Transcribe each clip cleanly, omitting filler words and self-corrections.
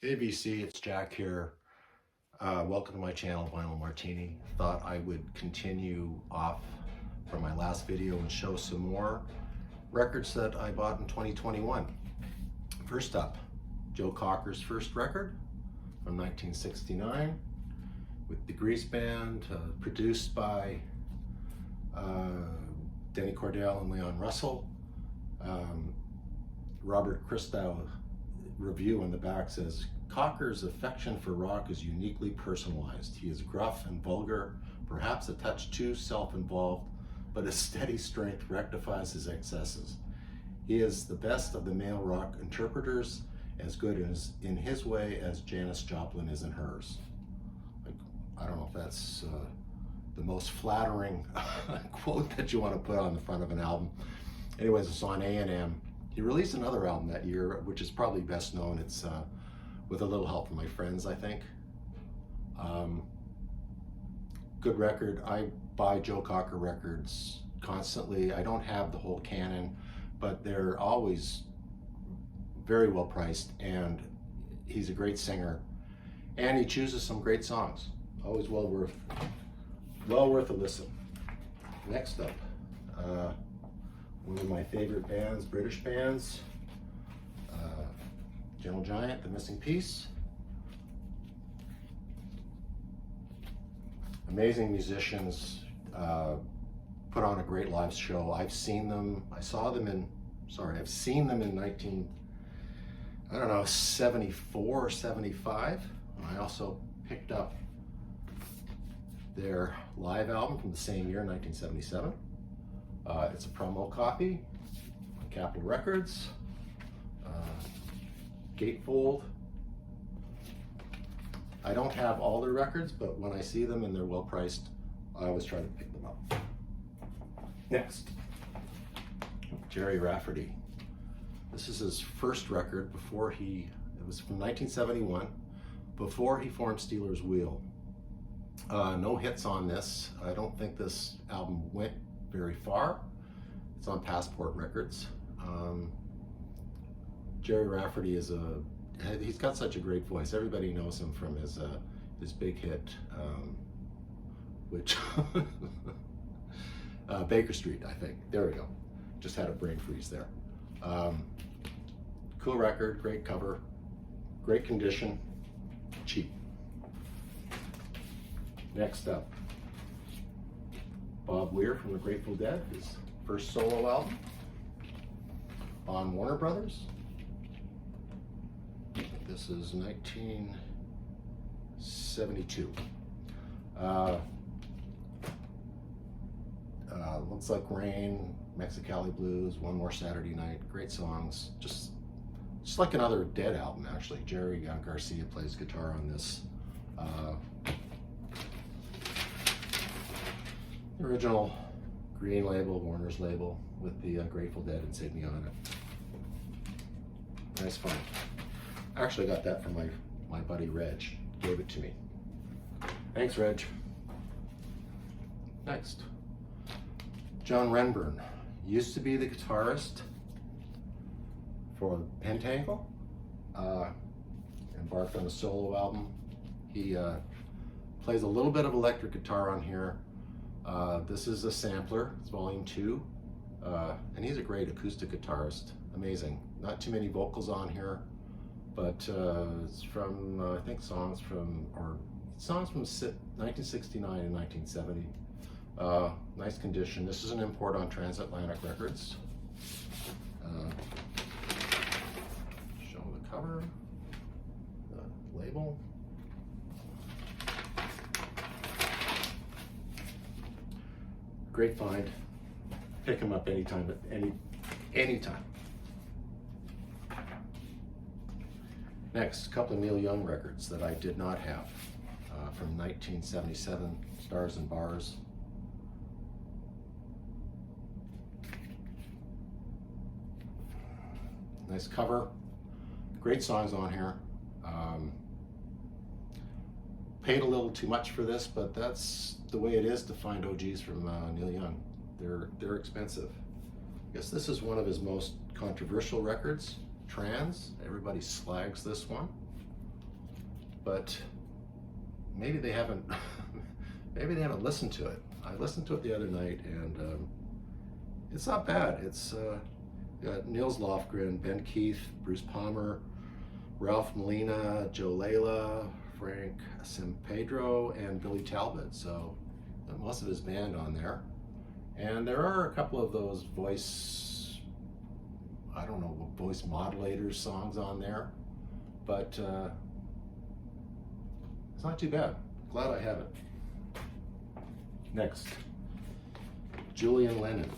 ABC, it's Jack here. Welcome to my channel, Vinyl Martini. Thought I would continue off from my last video and show some more records that I bought in 2021. First up, Joe Cocker's first record from 1969 with the Grease Band, produced by Denny Cordell and Leon Russell. Robert Christow review on the back says, Cocker's affection for rock is uniquely personalized. He is gruff and vulgar, perhaps a touch too self-involved, but his steady strength rectifies his excesses. He is the best of the male rock interpreters, as good in his way as Janis Joplin is in hers. I don't know if that's the most flattering quote that you want to put on the front of an album. Anyways, it's on A&M. He released another album that year, which is probably best known. It's With a Little Help from My Friends, I think. Good record. I buy Joe Cocker records constantly. I don't have the whole canon, but they're always very well priced, and he's a great singer, and he chooses some great songs. Always well worth a listen. Next up, one of my favorite bands, British bands, Gentle Giant, The Missing Piece. Amazing musicians, put on a great live show. I've seen them in 74 or 75. And I also picked up their live album from the same year, 1977. It's a promo copy on Capitol Records, gatefold. I don't have all their records, but when I see them and they're well priced, I always try to pick them up. Next, Gerry Rafferty. This is his first record it was from 1971, before he formed Stealers Wheel. No hits on this. I don't think this album went very far. It's on Passport Records. Gerry Rafferty he's got such a great voice. Everybody knows him from his big hit, which Baker Street, I think. There we go. Just had a brain freeze there. Cool record, great cover, great condition, cheap. Next up, Bob Weir from the Grateful Dead, his first solo album on Warner Brothers. This is 1972. Looks Like Rain, Mexicali Blues, One More Saturday Night, great songs. Just like another Dead album, actually. Jerry Garcia plays guitar on this. Original green label, Warner's label, with the Grateful Dead insignia on it. Nice find. I actually got that from my buddy Reg. Gave it to me. Thanks, Reg. Next, John Renburn. Used to be the guitarist for Pentangle. Embarked on a solo album. He plays a little bit of electric guitar on here. This is a sampler. It's volume 2. And he's a great acoustic guitarist. Amazing. Not too many vocals on here, but it's from, I think, songs from 1969 and 1970. Nice condition. This is an import on Transatlantic Records. Show the cover, the label. Great find. Pick them up anytime, anytime. Next, a couple of Neil Young records that I did not have from 1977, Stars and Bars. Nice cover, great songs on here. Paid a little too much for this, but that's the way it is to find OGs from Neil Young. They're expensive. I guess this is one of his most controversial records, Trans. Everybody slags this one. but maybe they haven't maybe they haven't listened to it. I listened to it the other night, and it's not bad. It's got Nils Lofgren, Ben Keith, Bruce Palmer, Ralph Molina, Joe Layla, Frank Sampedro, and Billy Talbot. So most of his band on there. And there are a couple of those voice modulators songs on there, but it's not too bad. Glad I have it. Next, Julian Lennon.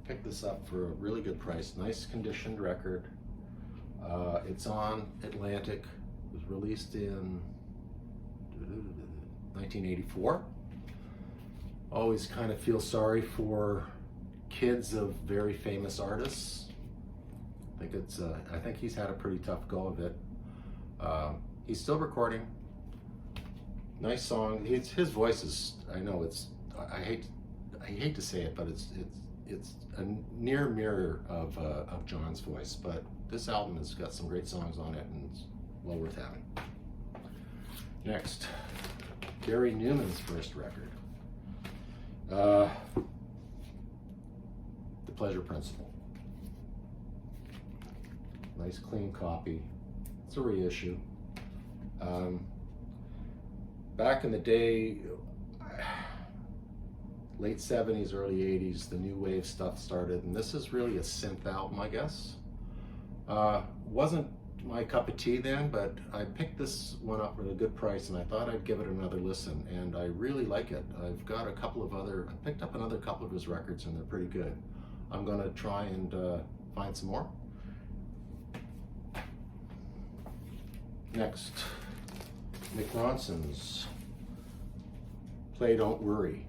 Picked this up for a really good price. Nice conditioned record. It's on Atlantic. It was released in 1984. Always kind of feel sorry for kids of very famous artists. I think he's had a pretty tough go of it. He's still recording. Nice song. His voice is, I know it's, I hate to say it, but it's a near mirror of John's voice. But this album has got some great songs on it, and it's well worth having. Next, Gary Newman's first record. The Pleasure Principle. Nice clean copy. It's a reissue. Back in the day, late 70s, early 80s, the new wave stuff started, and this is really a synth album, I guess. Wasn't my cup of tea then, but I picked this one up at a good price, and I thought I'd give it another listen, and I really like it. I've got I picked up another couple of his records, and they're pretty good. I'm gonna try and find some more. Next, Mick Ronson's Play Don't Worry.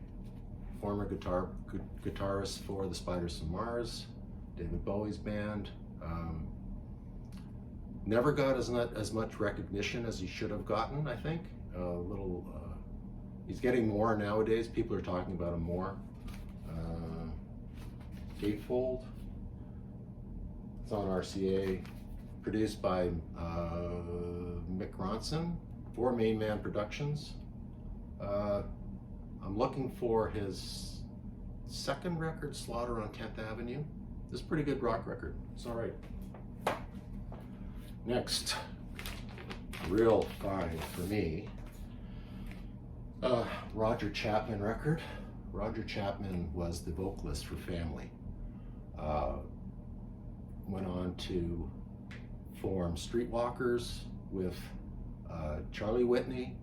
Former guitarist for the Spiders from Mars, David Bowie's band. Never got as much recognition as he should have gotten, I think. He's getting more nowadays. People are talking about him more. Gatefold. It's on RCA. Produced by Mick Ronson for Main Man Productions. I'm looking for his second record, Slaughter on 10th Avenue. This is a pretty good rock record. It's all right. Next, real find for me, Roger Chapman record. Roger Chapman was the vocalist for Family. Went on to form Streetwalkers with Charlie Whitney.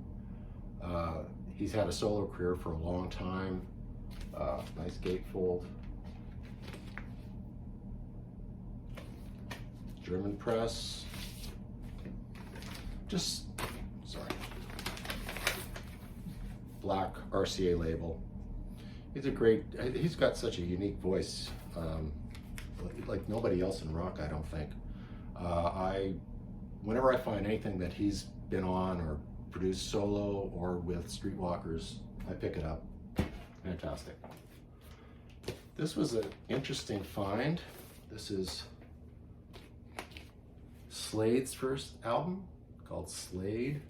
He's had a solo career for a long time. Nice gatefold. German press. Black RCA label. He's got such a unique voice, like nobody else in rock, I don't think. Whenever I find anything that he's been on or produced solo or with Streetwalkers, I pick it up. Fantastic. This was an interesting find. This is Slade's first album, called Slade,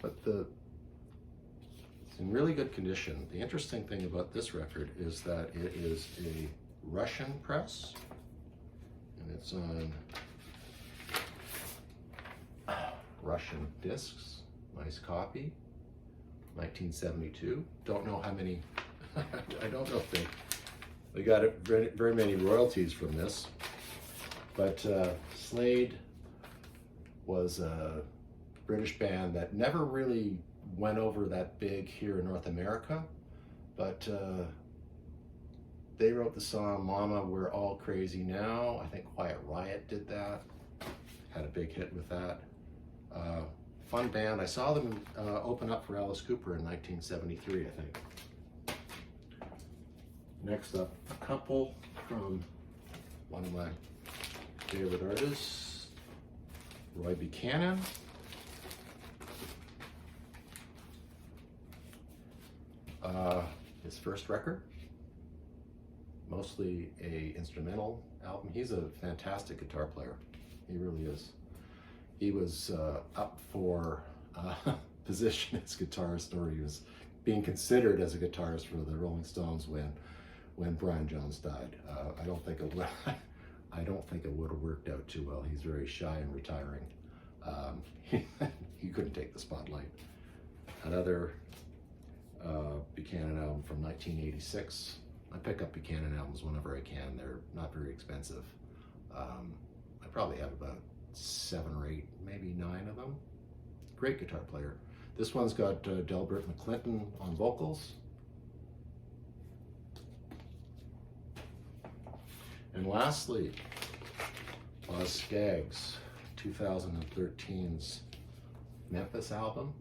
but it's in really good condition. The interesting thing about this record is that it is a Russian press, and it's on Russian discs. Nice copy, 1972. Don't know how many, I don't know if they got very many royalties from this, but Slade was a British band that never really went over that big here in North America, but they wrote the song Mama, We're All Crazy Now. I think Riot did that, had a big hit with that. Fun band. I saw them open up for Alice Cooper in 1973, I think. Next up, a couple from one of my favorite artists, Roy Buchanan. His first record, mostly a instrumental album. He's a fantastic guitar player. He really is. He was up for position as guitarist, or he was being considered as a guitarist for the Rolling Stones when Brian Jones died. I don't think it would. I don't think it would have worked out too well. He's very shy and retiring. He couldn't take the spotlight. Another Buchanan album from 1986. I pick up Buchanan albums whenever I can. They're not very expensive. I probably have about 7 or 8, maybe 9 of them. Great guitar player. This one's got Delbert McClinton on vocals. And lastly, Skaggs, 2013's Memphis album.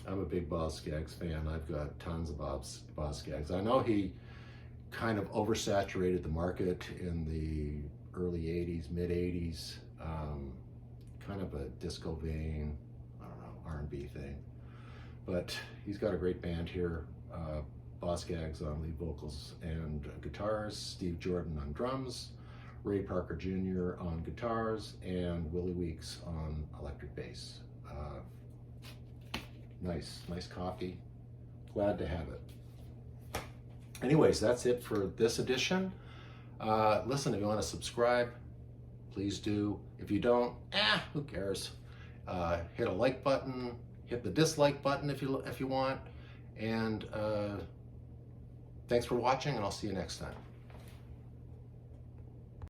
I'm a big Skaggs fan. I've got tons of Skaggs. I know he kind of oversaturated the market in the early 80s, mid 80s, kind of a disco vein, I don't know, R&B thing. But he's got a great band here. Skaggs on lead vocals and guitars, Steve Jordan on drums, Ray Parker Jr. on guitars, and Willie Weeks on electric bass. Nice copy. Glad to have it. Anyways, that's it for this edition. Listen, if you want to subscribe, please do. If you don't, who cares? Hit a like button, hit the dislike button if you want, and thanks for watching, and I'll see you next time.